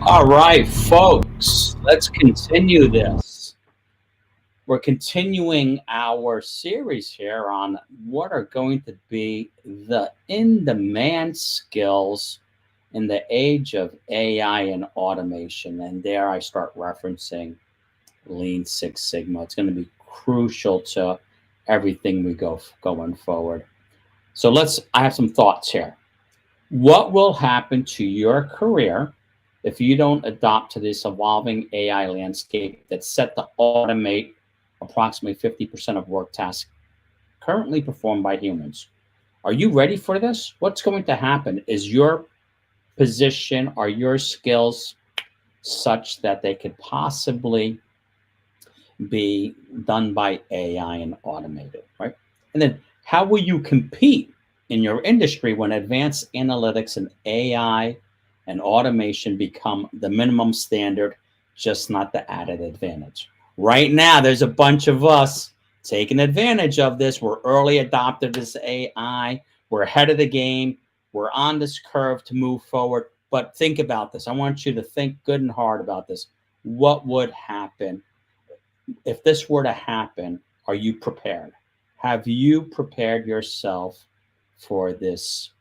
All right, folks, let's continue this. We're continuing our series here on what are going to be the in demand skills in the age of AI and automation. And there I start referencing Lean Six Sigma. It's going to be crucial to everything we go going forward. So I have some thoughts here. What will happen to your career if you don't adopt to this evolving AI landscape that's set to automate approximately 50% of work tasks currently performed by humans? Are you ready for this? What's going to happen? Is your position or your skills such that they could possibly be done by AI and automated, right? And then how will you compete in your industry when advanced analytics and AI and automation become the minimum standard, just not the added advantage? Right now, there's a bunch of us taking advantage of this. We're early adopters of this AI. We're ahead of the game. We're on this curve to move forward. But think about this. I want you to think good and hard about this. What would happen if this were to happen? Are you prepared? Have you prepared yourself for this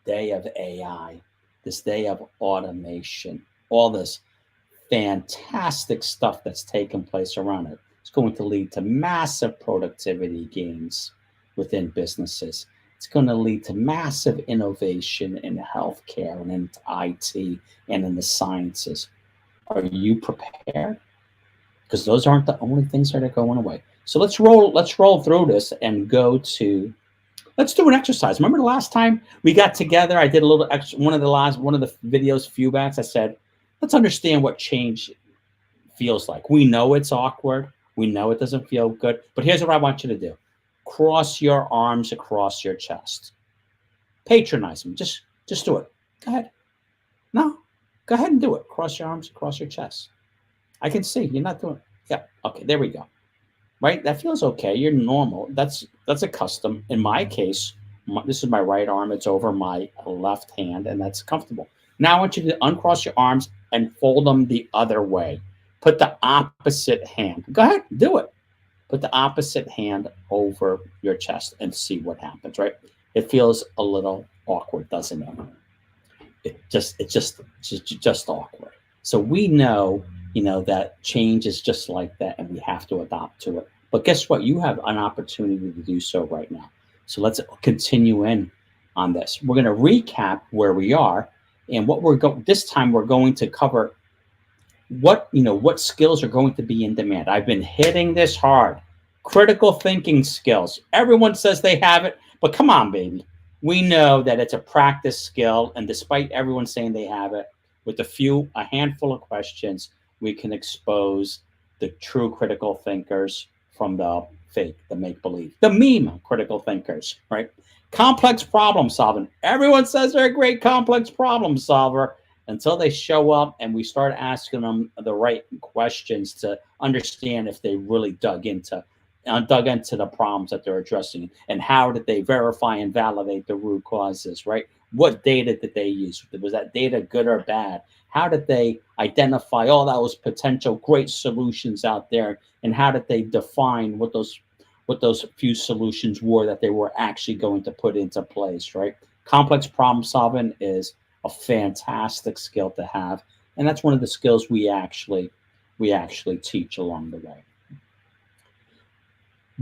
day of AI, this day of automation, all this fantastic stuff that's taken place around it? It's going to lead to massive productivity gains within businesses. It's going to lead to massive innovation in healthcare and in IT and in the sciences. Are you prepared? Because those aren't the only things that are going away. So let's roll through this and let's do an exercise. Remember the last time we got together, I did a little extra, one of the videos few backs, I said, let's understand what change feels like. We know it's awkward. We know it doesn't feel good, but here's what I want you to do. Cross your arms across your chest. Patronize them. Just do it. Go ahead. No, go ahead and do it. Cross your arms across your chest. I can see you're not doing it. Yeah. Okay. There we go. Right. That feels okay. You're normal. That's a custom. In my case, this is my right arm. It's over my left hand, and that's comfortable. Now I want you to uncross your arms and fold them the other way. Put the opposite hand. Go ahead. Do it. Put the opposite hand over your chest and see what happens. Right. It feels a little awkward, doesn't it? It's just awkward. So we know that change is just like that, and we have to adopt to it. But guess what? You have an opportunity to do so right now. So let's continue in on this. We're going to recap where we are, and this time we're going to cover what skills are going to be in demand. I've been hitting this hard. Critical thinking skills. Everyone says they have it, but come on, baby. We know that it's a practice skill, and despite everyone saying they have it, with a handful of questions, we can expose the true critical thinkers from the fake, the make-believe, the meme critical thinkers, right? Complex problem solving. Everyone says they're a great complex problem solver until they show up and we start asking them the right questions to understand if they really dug into the problems that they're addressing, and how did they verify and validate the root causes, right? What data did they use? Was that data good or bad? How did they identify all those potential great solutions out there? And how did they define what those few solutions were that they were actually going to put into place, right? Complex problem solving is a fantastic skill to have. And that's one of the skills we actually teach along the way.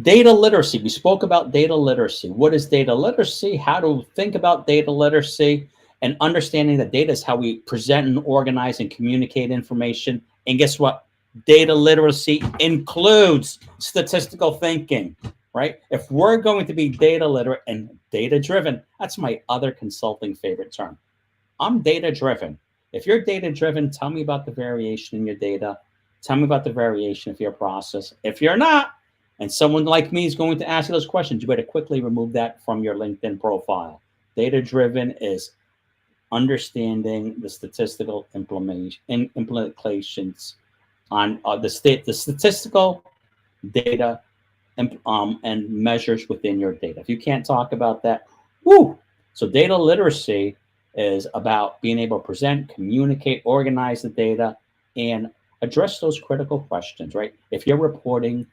Data literacy. We spoke about data literacy. What is data literacy? How to think about data literacy, and understanding that data is how we present and organize and communicate information. And guess what? Data literacy includes statistical thinking, right? If we're going to be data literate and data driven, that's my other consulting favorite term. I'm data driven. If you're data driven, tell me about the variation in your data. Tell me about the variation of your process. If you're not, and someone like me is going to ask you those questions, you better quickly remove that from your LinkedIn profile. Data-driven is understanding the statistical implications on the statistical data and measures within your data. If you can't talk about that, woo! So data literacy is about being able to present, communicate, organize the data, and address those critical questions, right? If you're reporting,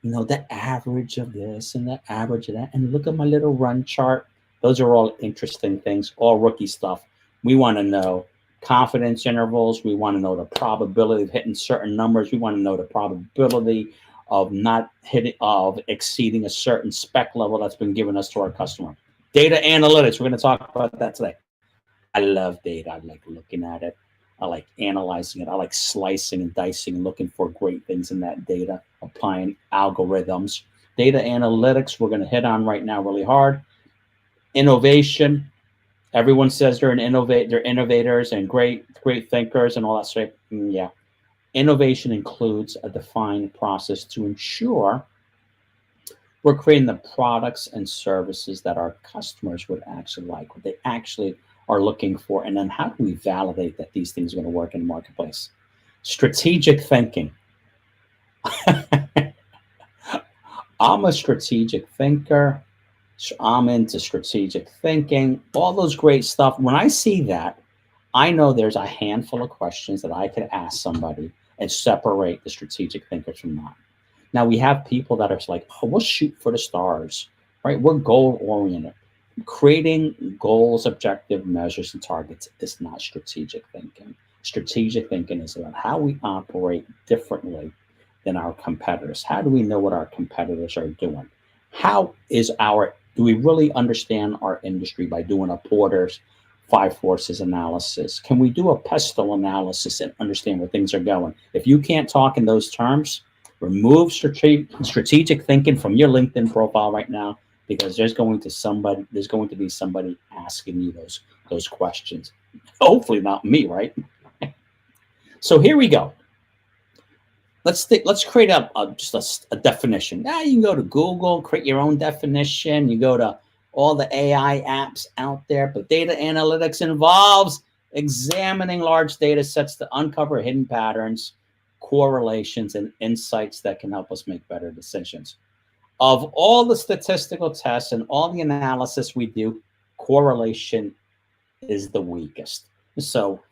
the average of this and the average of that, and look at my little run chart, those are all interesting things, all rookie stuff. We want to know confidence intervals. We want to know the probability of hitting certain numbers. We want to know the probability of not hitting, of exceeding a certain spec level that's been given us to our customer. Data analytics, we're going to talk about that today. I love data. I like looking at it. I like analyzing it. I like slicing and dicing and looking for great things in that data, applying algorithms. Data analytics, we're going to hit on right now really hard. Innovation. Everyone says they're they're innovators and great thinkers and all that stuff. Yeah. Innovation includes a defined process to ensure we're creating the products and services that our customers would actually like, what they actually are looking for. And then how do we validate that these things are going to work in the marketplace? Strategic thinking. I'm a strategic thinker. I'm into strategic thinking, all those great stuff. When I see that, I know there's a handful of questions that I could ask somebody and separate the strategic thinkers from not. Now we have people that are like, oh, we'll shoot for the stars, right? We're goal oriented. Creating goals, objective measures, and targets is not strategic thinking. Strategic thinking is about how we operate differently than our competitors. How do we know what our competitors are doing? Do we really understand our industry by doing a Porter's five forces analysis? Can we do a pestle analysis and understand where things are going? If you can't talk in those terms, remove strategic thinking from your LinkedIn profile right now, because there's going to be somebody asking you those questions. Hopefully not me, right? So here we go. Let's create just a definition. Now you can go to Google, create your own definition. You go to all the AI apps out there, but data analytics involves examining large data sets to uncover hidden patterns, correlations, and insights that can help us make better decisions. Of all the statistical tests and all the analysis we do, correlation is the weakest. So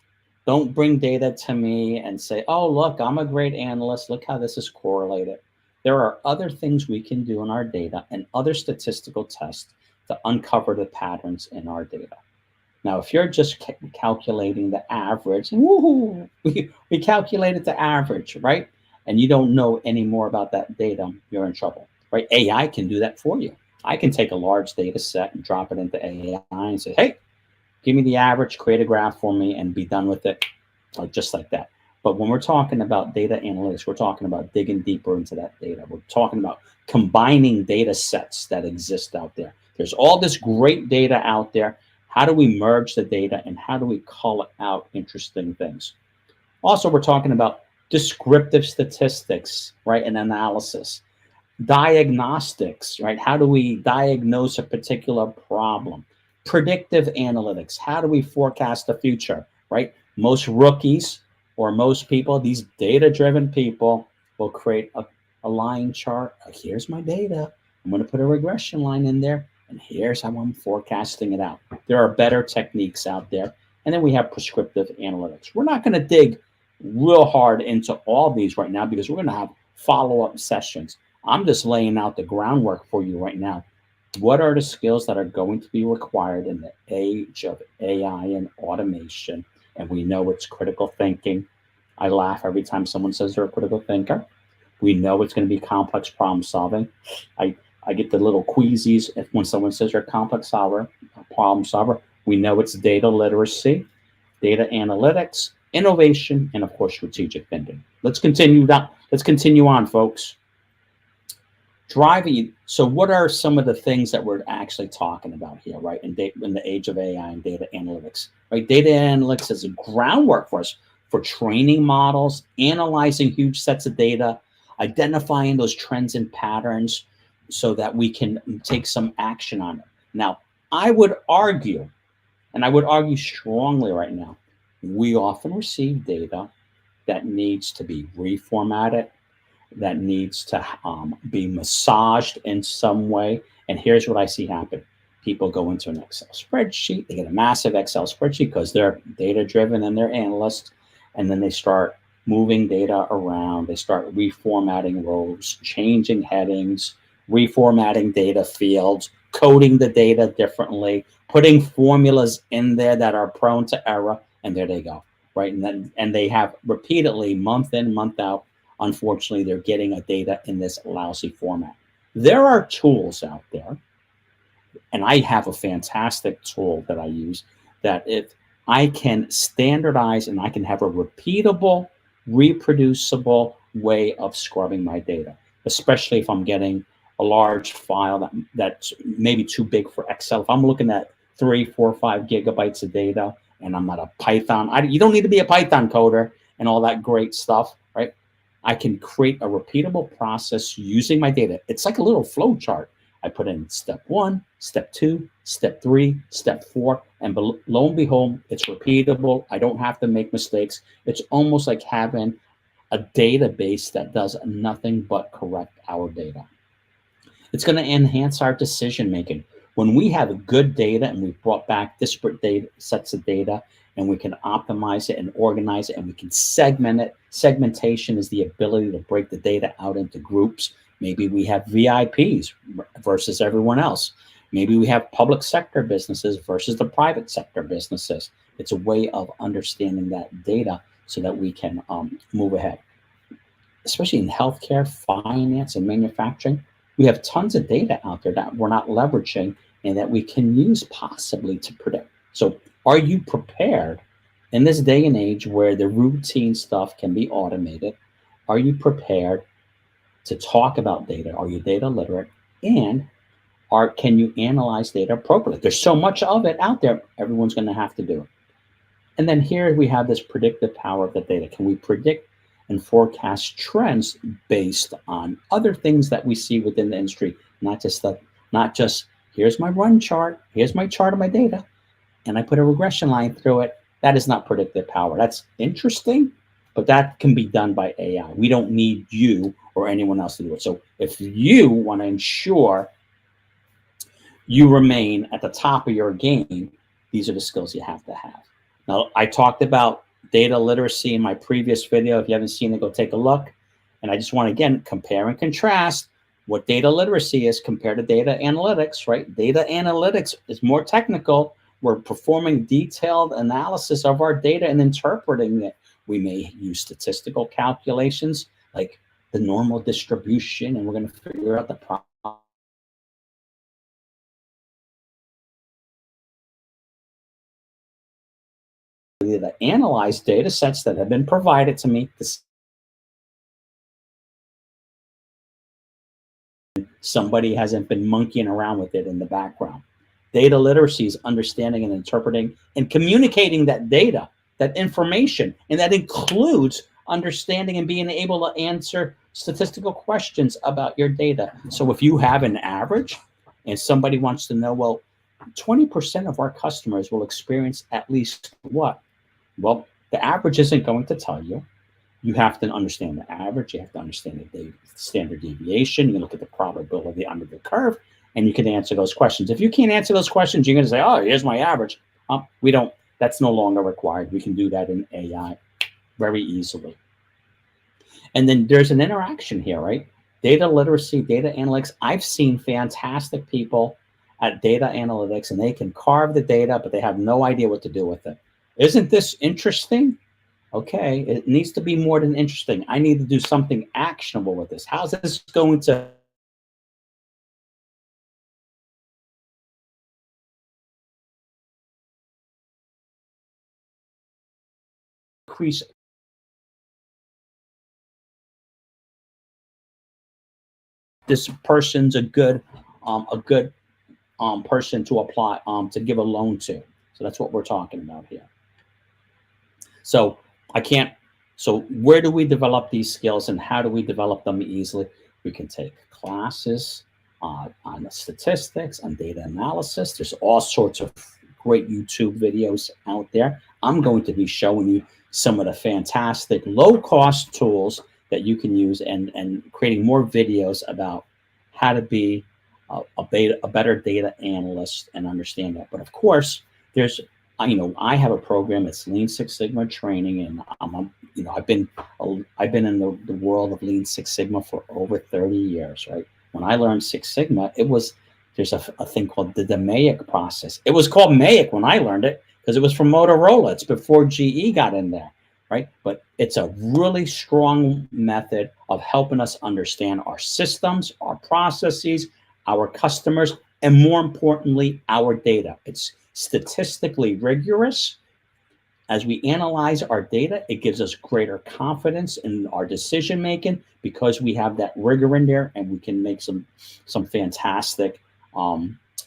don't bring data to me and say, oh, look, I'm a great analyst. Look how this is correlated. There are other things we can do in our data and other statistical tests to uncover the patterns in our data. Now, if you're just calculating the average, woohoo, we calculated the average, right? And you don't know any more about that data, you're in trouble, right? AI can do that for you. I can take a large data set and drop it into AI and say, hey, give me the average, create a graph for me, and be done with it, just like that. But when we're talking about data analytics, we're talking about digging deeper into that data. We're talking about combining data sets that exist out there. There's all this great data out there. How do we merge the data and how do we call out interesting things? Also, we're talking about descriptive statistics, right, and analysis. Diagnostics, right? How do we diagnose a particular problem? Predictive analytics. How do we forecast the future, right? Most rookies or most people, these data-driven people, will create a line chart. Here's my data. I'm going to put a regression line in there, and here's how I'm forecasting it out. There are better techniques out there. And then we have prescriptive analytics. We're not going to dig real hard into all these right now because we're going to have follow-up sessions. I'm just laying out the groundwork for you right now. What are the skills that are going to be required in the age of AI and automation? And we know it's critical thinking. I laugh every time someone says they're a critical thinker. We know it's going to be complex problem solving. I get the little queasies when someone says they're a complex problem solver. We know it's data literacy, data analytics, innovation, and of course, strategic thinking. Let's continue that. Let's continue on, folks. Driving. So what are some of the things that we're actually talking about here, right? In the age of AI and data analytics, right? Data analytics is a groundwork for us for training models, analyzing huge sets of data, identifying those trends and patterns so that we can take some action on it. Now, I would argue, and I would argue strongly right now, we often receive data that needs to be reformatted, that needs to be massaged in some way. And here's what I see happen. People go into an Excel spreadsheet, they get a massive Excel spreadsheet because they're data driven and they're analysts, and then they start moving data around. They start reformatting rows, changing headings, reformatting data fields, coding the data differently, putting formulas in there that are prone to error, and there they go, right? And they have repeatedly, month in, month out, unfortunately, they're getting a data in this lousy format. There are tools out there, and I have a fantastic tool that I use, that if I can standardize and I can have a repeatable, reproducible way of scrubbing my data, especially if I'm getting a large file that's maybe too big for Excel. If I'm looking at 3, 4, 5 gigabytes of data and I'm not a Python, you don't need to be a Python coder and all that great stuff, right? I can create a repeatable process using my data. It's like a little flow chart. I put in step 1, step 2, step 3, step 4, and lo and behold, it's repeatable. I don't have to make mistakes. It's almost like having a database that does nothing but correct our data. It's going to enhance our decision making. When we have good data and we've brought back disparate data, sets of data, and we can optimize it and organize it and we can segment it. Segmentation is the ability to break the data out into groups. Maybe we have VIPs versus everyone else. Maybe we have public sector businesses versus the private sector businesses. It's a way of understanding that data so that we can move ahead. Especially in healthcare, finance, and manufacturing, we have tons of data out there that we're not leveraging and that we can use possibly to predict. So are you prepared in this day and age where the routine stuff can be automated? Are you prepared to talk about data? Are you data literate? And can you analyze data appropriately? There's so much of it out there, everyone's going to have to do it. And then here we have this predictive power of the data. Can we predict and forecast trends based on other things that we see within the industry? Not just here's my run chart, here's my chart of my data, and I put a regression line through it. That is not predictive power. That's interesting, but that can be done by AI. We don't need you or anyone else to do it. So if you want to ensure you remain at the top of your game, these are the skills you have to have. Now, I talked about data literacy in my previous video. If you haven't seen it, go take a look. And I just want to, again, compare and contrast what data literacy is compared to data analytics, right? Data analytics is more technical. We're performing detailed analysis of our data and interpreting it. We may use statistical calculations like the normal distribution, and we're going to figure out the problem. To analyze data sets that have been provided to me. Somebody hasn't been monkeying around with it in the background. Data literacy is understanding and interpreting and communicating that data, that information, and that includes understanding and being able to answer statistical questions about your data. So if you have an average and somebody wants to know, well, 20% of our customers will experience at least what? Well, the average isn't going to tell you. You have to understand the average. You have to understand the standard deviation. You look at the probability under the curve, and you can answer those questions. If you can't answer those questions, you're going to say, oh, here's my average. We don't. That's no longer required. We can do that in AI very easily. And then there's an interaction here, right? Data literacy, data analytics. I've seen fantastic people at data analytics, and they can carve the data, but they have no idea what to do with it. Isn't this interesting? Okay, it needs to be more than interesting. I need to do something actionable with this. How's this going to increase this person's a good person to apply to give a loan to? So that's what we're talking about here. So so where do we develop these skills and how do we develop them easily? We can take classes on statistics, on data analysis. There's all sorts of great YouTube videos out there. I'm going to be showing you some of the fantastic low-cost tools that you can use and creating more videos about how to be a better data analyst and understand that. But of course, there's I have a program that's Lean Six Sigma training, and I've been in the world of Lean Six Sigma for over 30 years, right? When I learned Six Sigma, there's a thing called the DMAIC process. It was called MAIC when I learned it because it was from Motorola. It's before GE got in there, right? But it's a really strong method of helping us understand our systems, our processes, our customers, and more importantly, our data. It's statistically rigorous. As we analyze our data, it gives us greater confidence in our decision making because we have that rigor in there, and we can make some fantastic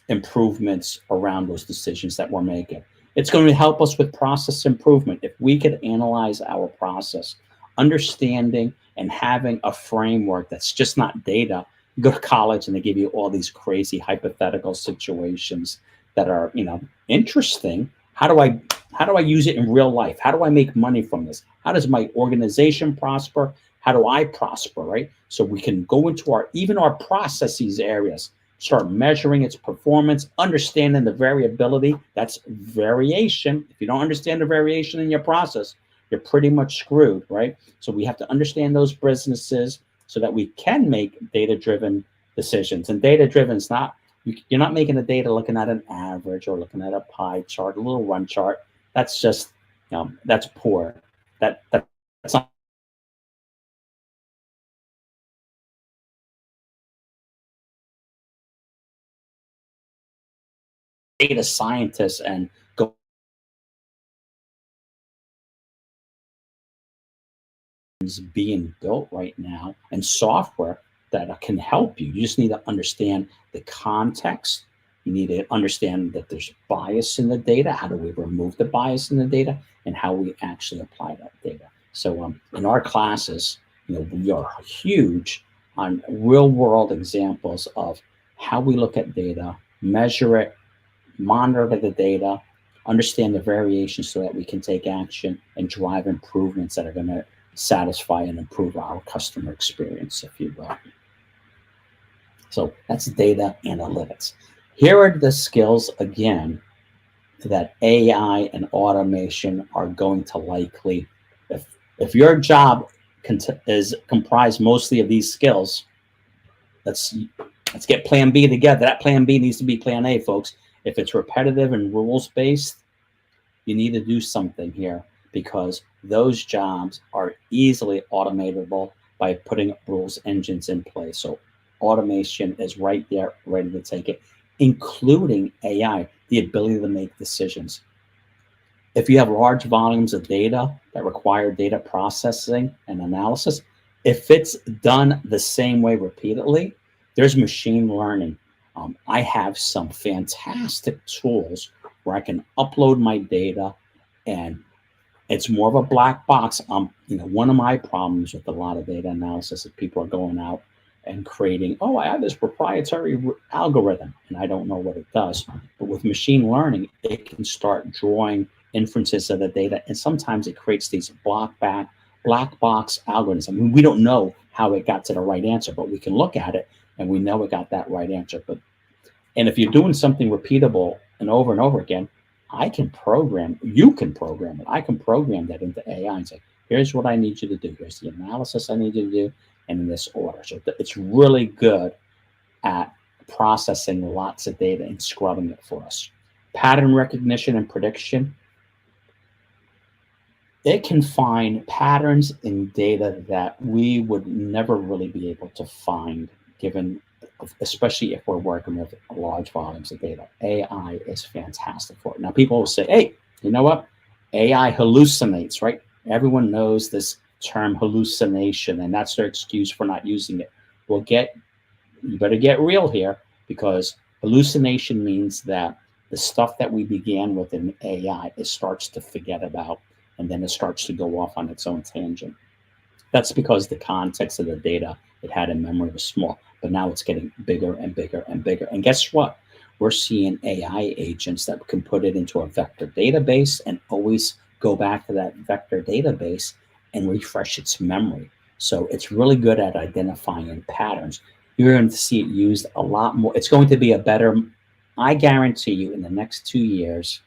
improvements around those decisions that we're making. It's going to help us with process improvement. If we could analyze our process, understanding and having a framework that's just not data. You go to college and they give you all these crazy hypothetical situations that are, interesting. How do I use it in real life? How do I make money from this? How does my organization prosper? How do I prosper, right? So we can go into our processes areas, start measuring its performance, understanding the variability. That's variation. If you don't understand the variation in your process, you're pretty much screwed, right? So we have to understand those businesses so that we can make data-driven decisions. And data-driven is not, you're not making the data looking at an average or looking at a pie chart, a little run chart. That's just, that's poor. That's not data scientists and go is being built right now and software that can help you. You just need to understand the context. You need to understand that there's bias in the data. How do we remove the bias in the data, and how we actually apply that data? So in our classes, we are huge on real world examples of how we look at data, measure it, monitor the data, understand the variations so that we can take action and drive improvements that are going to satisfy and improve our customer experience, if you will. So that's data analytics. Here are the skills, again, that AI and automation are going to likely, if your job is comprised mostly of these skills, let's get plan B together. That plan B needs to be plan A, folks. If it's repetitive and rules-based, you need to do something here, because those jobs are easily automatable by putting rules engines in place. So automation is right there, ready to take it, including AI, the ability to make decisions. If you have large volumes of data that require data processing and analysis, if it's done the same way repeatedly, there's machine learning. I have some fantastic tools where I can upload my data, and it's more of a black box. One of my problems with a lot of data analysis is people are going out and creating, oh, I have this proprietary algorithm, and I don't know what it does. But with machine learning, it can start drawing inferences of the data, and sometimes it creates these black box algorithms. I mean, we don't know how it got to the right answer, but we can look at it and we know it got that right answer. And if you're doing something repeatable and over again, you can program it. I can program that into AI and say, here's what I need you to do. Here's the analysis I need you to do, and in this order. So it's really good at processing lots of data and scrubbing it for us. Pattern recognition and prediction. It can find patterns in data that we would never really be able to find, especially if we're working with large volumes of data. AI is fantastic for it. Now, people will say, hey, you know what? AI hallucinates, right? Everyone knows this term hallucination, and that's their excuse for not using it. You better get real here, because hallucination means that the stuff that we began with in AI, it starts to forget about, and then it starts to go off on its own tangent. That's because the context of the data it had in memory was small, but now it's getting bigger and bigger and bigger. And guess what? We're seeing AI agents that can put it into a vector database and always go back to that vector database and refresh its memory. So it's really good at identifying patterns. You're going to see it used a lot more. It's going to be a better, I guarantee you, in the next 2 years,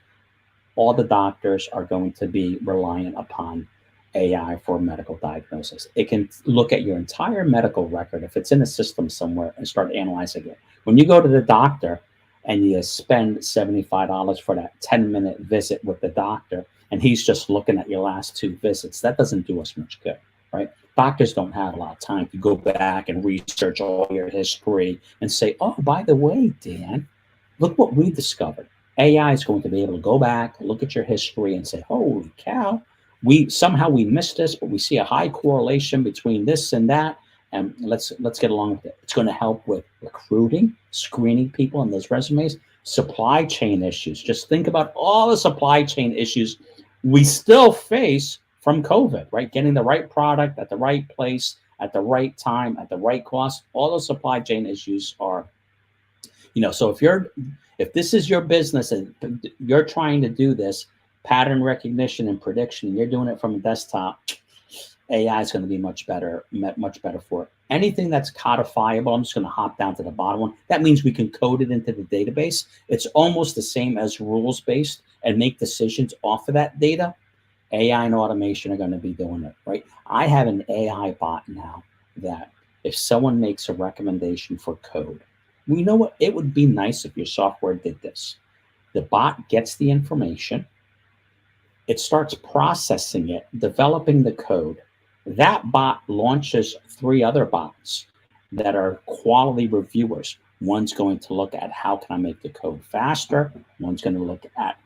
all the doctors are going to be reliant upon AI for medical diagnosis. It can look at your entire medical record if it's in a system somewhere and start analyzing it. When you go to the doctor and you spend $75 for that 10-minute visit with the doctor, and he's just looking at your last two visits, that doesn't do us much good, right? Doctors don't have a lot of time to go back and research all your history and say, oh, by the way, Dan, look what we discovered. AI is going to be able to go back, look at your history, and say, "Holy cow, we missed this, but we see a high correlation between this and that, and let's get along with it." It's going to help with recruiting, screening people in those resumes, supply chain issues. Just think about all the supply chain issues we still face from COVID, right? Getting the right product at the right place at the right time at the right cost. All those supply chain issues are, so if this is your business and you're trying to do this pattern recognition and prediction, and you're doing it from a desktop, AI is going to be much better for it. Anything that's codifiable, I'm just going to hop down to the bottom one. That means we can code it into the database. It's almost the same as rules based and make decisions off of that data. AI and automation are going to be doing it, right? I have an AI bot now that if someone makes a recommendation for code, we know what it would be nice if your software did this. The bot gets the information, it starts processing it, developing the code. That bot launches 3 other bots that are quality reviewers. One's going to look at how can I make the code faster. One's going to look at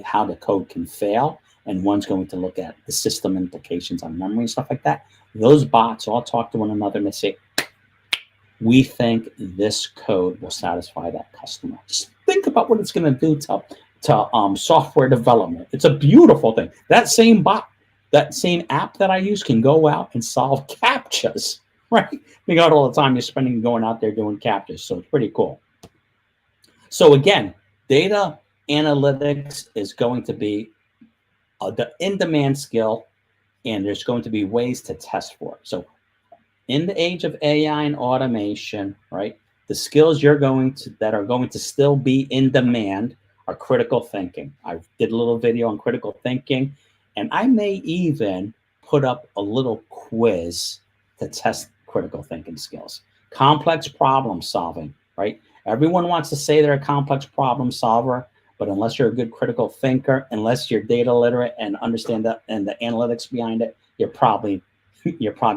how the code can fail. And one's going to look at the system implications on memory and stuff like that. Those bots all talk to one another and they say, we think this code will satisfy that customer. Just think about what it's going to do to software development. It's a beautiful thing. That same bot, that same app that I use can go out and solve CAPTCHAs, right? Think about all the time you're spending going out there doing CAPTCHAs. So it's pretty cool. So again, data analytics is going to be the in-demand skill, and there's going to be ways to test for it. So in the age of AI and automation, right, the skills that are going to still be in demand are critical thinking. I did a little video on critical thinking, and I may even put up a little quiz to test critical thinking skills. Complex problem solving, right? Everyone wants to say they're a complex problem solver, but unless you're a good critical thinker, unless you're data literate and understand that and the analytics behind it, you're probably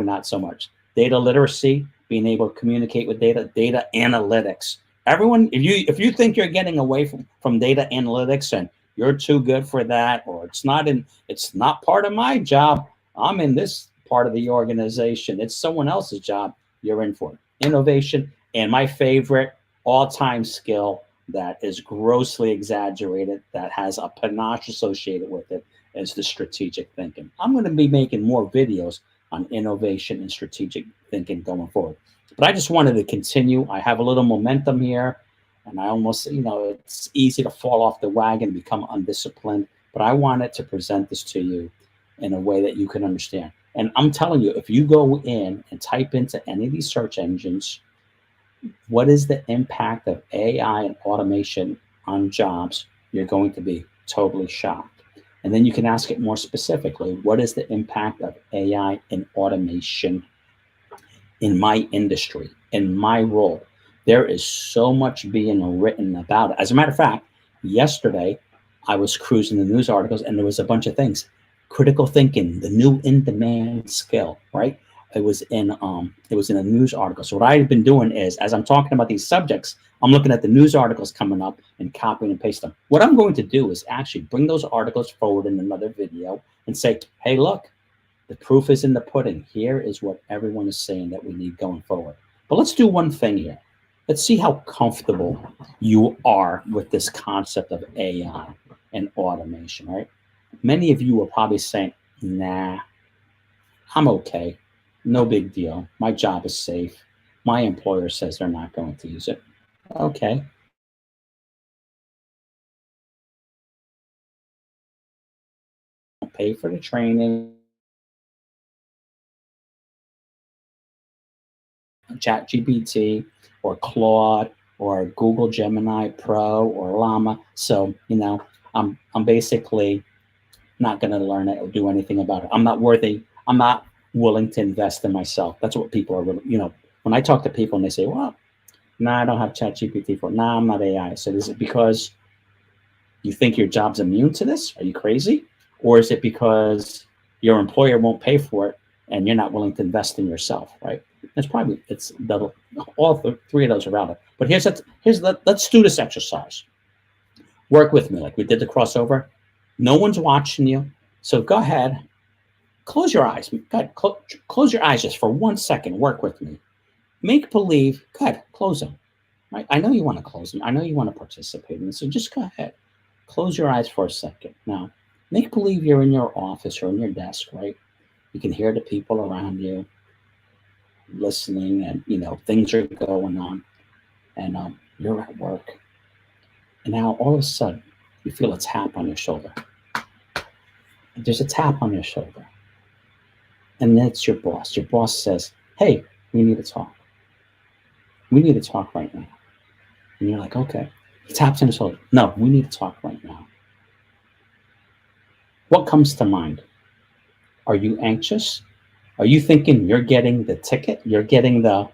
not so much. Data literacy, being able to communicate with data analytics. Everyone, if you think you're getting away from data analytics and you're too good for that, or it's not part of my job, I'm in this part of the organization, it's someone else's job, you're in for it. Innovation, and my favorite all-time skill that is grossly exaggerated, that has a panache associated with it, is the strategic thinking. I'm going to be making more videos on innovation and strategic thinking going forward. But I just wanted to continue. I have a little momentum here, and I almost, it's easy to fall off the wagon and become undisciplined. But I wanted to present this to you in a way that you can understand. And I'm telling you, if you go in and type into any of these search engines, what is the impact of AI and automation on jobs, you're going to be totally shocked. And then you can ask it more specifically, what is the impact of AI and automation in my industry, in my role? There is so much being written about it. As a matter of fact, yesterday I was cruising the news articles and there was a bunch of things. Critical thinking, the new in-demand skill, right? It was in a news article. So what I've been doing is, as I'm talking about these subjects, I'm looking at the news articles coming up and copying and pasting them. What I'm going to do is actually bring those articles forward in another video and say, hey, look, the proof is in the pudding. Here is what everyone is saying that we need going forward. But let's do one thing here. Let's see how comfortable you are with this concept of AI and automation, right? Many of you are probably saying, nah, I'm okay. No big deal. My job is safe. My employer says they're not going to use it. Okay. Pay for the training. ChatGPT or Claude or Google Gemini Pro or Llama. So, I'm basically not going to learn it or do anything about it. I'm not worthy. I'm not willing to invest in myself. That's what people are really, when I talk to people and they say, well, no, I don't have ChatGPT for, no, I'm not AI. So is it because you think your job's immune to this? Are you crazy? Or is it because your employer won't pay for it and you're not willing to invest in yourself, right? It's double. All three of those are valid. But let's do this exercise. Work with me like we did the crossover. No one's watching you. So go ahead, close your eyes. Go ahead, close your eyes just for 1 second. Work with me. Make believe. Go ahead, close them. Right? I know you want to close them. I know you want to participate in this. So just go ahead. Close your eyes for a second. Now, make believe you're in your office or in your desk, right? You can hear the people around you listening, and things are going on, and you're at work. And now all of a sudden, you feel a tap on your shoulder. There's a tap on your shoulder. And that's your boss. Your boss says, hey, we need to talk. We need to talk right now. And you're like, okay. He taps on his shoulder. No, we need to talk right now. What comes to mind? Are you anxious? Are you thinking you're getting the ticket? You're getting we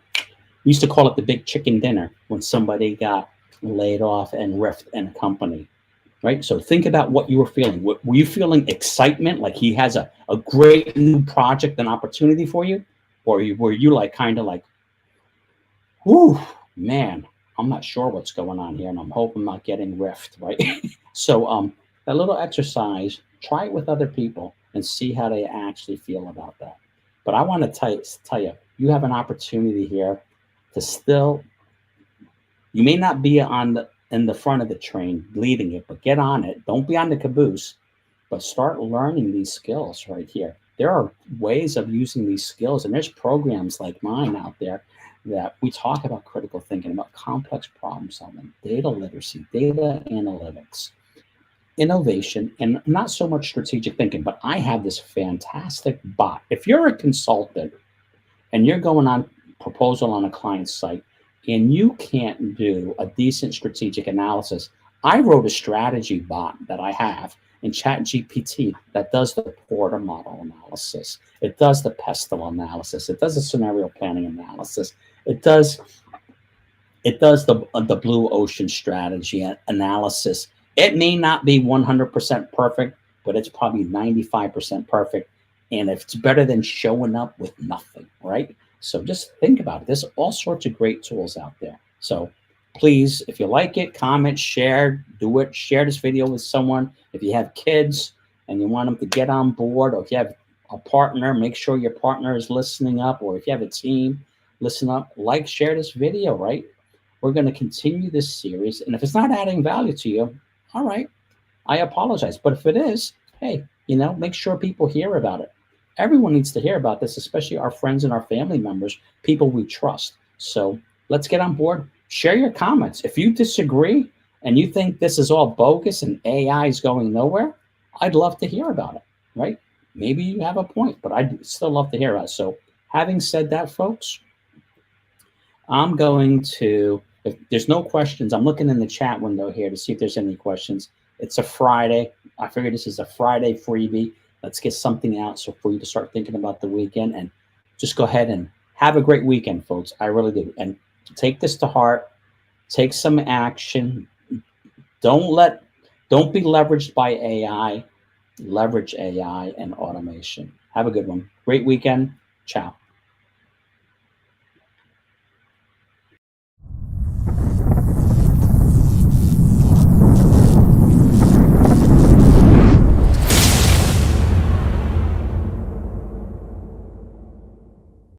used to call it the big chicken dinner when somebody got laid off and riffed in a company, right? So think about what you were feeling. Were you feeling excitement, like he has a great new project and opportunity for you? Or were you like, kind of like, whew, man, I'm not sure what's going on here, and I'm hoping I'm not getting riffed, right? So that little exercise, try it with other people and see how they actually feel about that. But I want to tell you, you have an opportunity here to still, you may not be in the front of the train leading it, but get on it. Don't be on the caboose, but start learning these skills right here. There are ways of using these skills, and there's programs like mine out there that we talk about critical thinking, about complex problem solving, data literacy, data analytics, innovation, and not so much strategic thinking. But I have this fantastic bot. If you're a consultant and you're going on proposal on a client site and you can't do a decent strategic analysis, I wrote a strategy bot that I have in ChatGPT that does the Porter model analysis. It does the pestle analysis. It does the scenario planning analysis. It does the blue ocean strategy analysis. It may not be 100% perfect, but it's probably 95% perfect. And if it's better than showing up with nothing, right? So just think about it. There's all sorts of great tools out there. So please, if you like it, comment, share, do it. Share this video with someone. If you have kids and you want them to get on board, or if you have a partner, make sure your partner is listening up. Or if you have a team, listen up, like, share this video, right? We're going to continue this series. And if it's not adding value to you, all right, I apologize. But if it is, hey, make sure people hear about it. Everyone needs to hear about this, especially our friends and our family members, people we trust. So let's get on board. Share your comments. If you disagree and you think this is all bogus and AI is going nowhere, I'd love to hear about it, right? Maybe you have a point, but I'd still love to hear about it. So having said that, folks, I'm going to, if there's no questions, I'm looking in the chat window here to see if there's any questions. It's a Friday. I figured this is a Friday freebie. Let's get something out so for you to start thinking about the weekend, and just go ahead and have a great weekend, folks. I really do. And take this to heart. Take some action. Don't be leveraged by AI. Leverage AI and automation. Have a good one. Great weekend. Ciao.